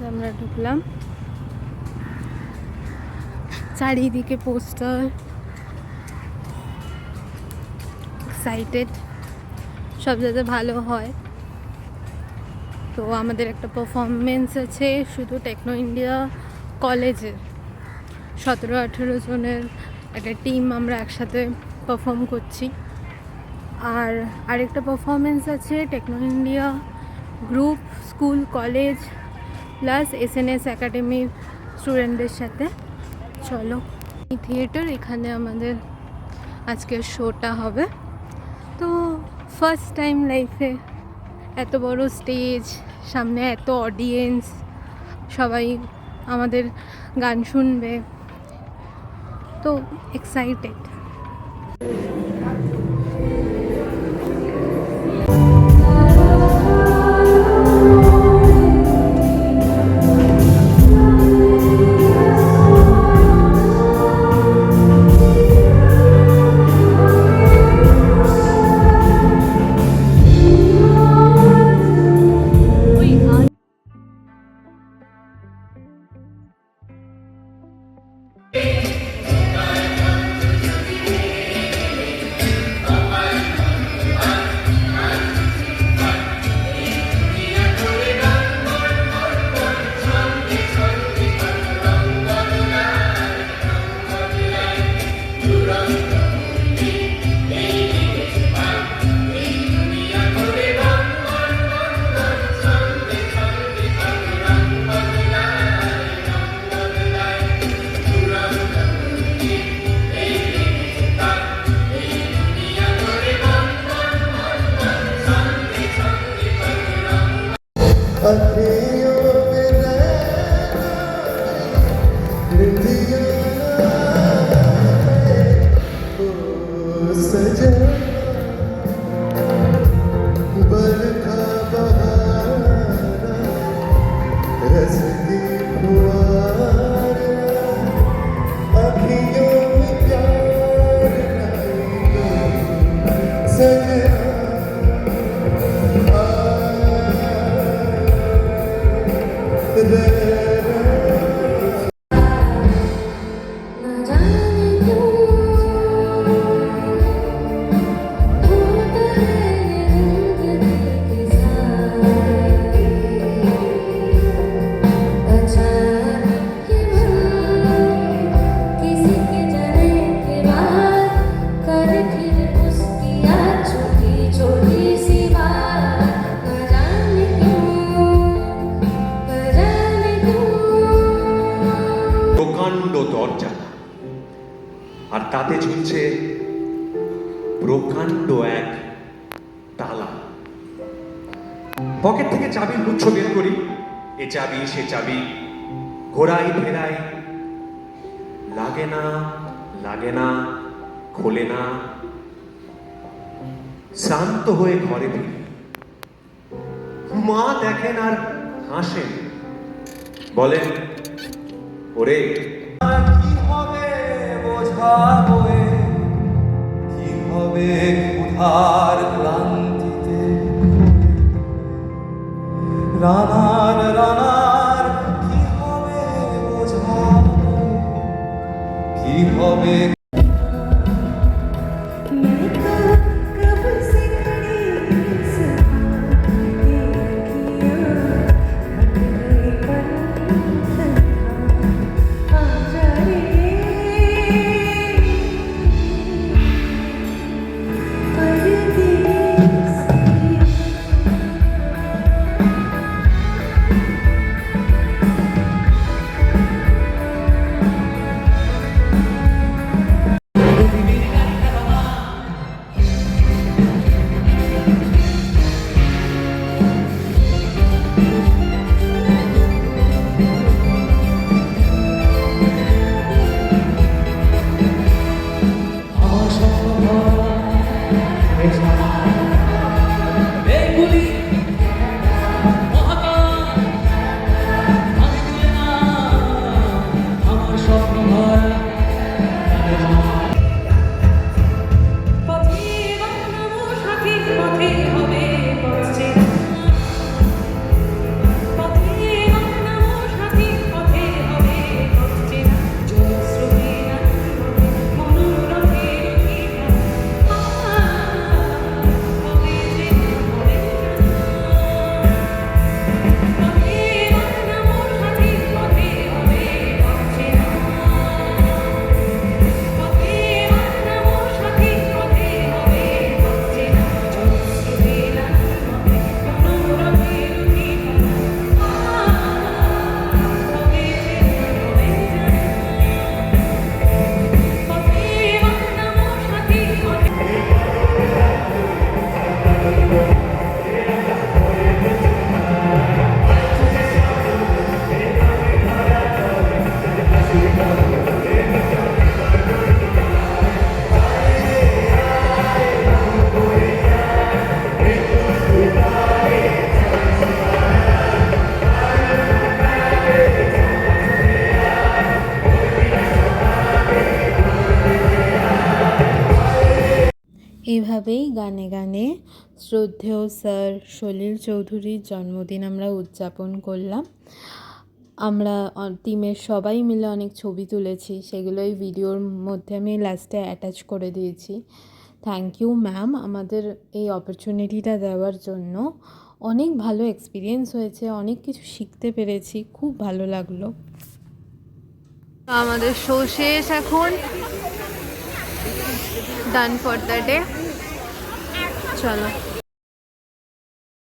আমরা ঢুকলাম, চারিদিকে পোস্টার, এক্সাইটেড, সব যাতে ভালো হয়। তো আমাদের একটা পারফরমেন্স আছে শুধু টেকনো ইন্ডিয়া কলেজের, 17-18 জনের একটা টিম আমরা একসাথে পারফর্ম করছি। আর আরেকটা পারফরমেন্স আছে Techno India Group, school, college plus SNS একাডেমির স্টুডেন্টদের সাথে। চলো, এই থিয়েটার, এখানে আমাদের আজকের শোটা হবে। তো ফার্স্ট টাইম লাইফে এত বড় স্টেজ, সামনে এত অডিয়েন্স, সবাই আমাদের গান শুনবে, তো এক্সাইটেড। দরজা, আর তাতে ঝুলছে প্রকাণ্ড এক তালা। পকেট থেকে চাবির গুচ্ছ বের করি, এ চাবি সে চাবি, ঘোরাই ফেরাই, লাগে না লাগে না, খোলে না। শান্ত হয়ে ঘরে ফিরি, মা দেখেন আর হাসেন, বলেন, ওরে কি হবে বোঝাবো, কি হবে ক্ষুধার ক্লান্তিতে, রানার রানার কি হবে বোঝাবো, কি হবে। এইভাবেই গানে গানে শ্রদ্ধেয় স্যার সলিল চৌধুরীর জন্মদিন আমরা উদযাপন করলাম। আমরা টিমের সবাই মিলে অনেক ছবি তুলেছি, সেগুলো এই ভিডিওর মধ্যে আমি লাস্টে অ্যাটাচ করে দিয়েছি। থ্যাংক ইউ ম্যাম আমাদের এই অপরচুনিটিটা দেওয়ার জন্য। অনেক ভালো এক্সপিরিয়েন্স হয়েছে, অনেক কিছু শিখতে পেরেছি, খুব ভালো লাগলো। আমাদের শো শেষ এখন, ডান ফর দ্য ডে। চলো।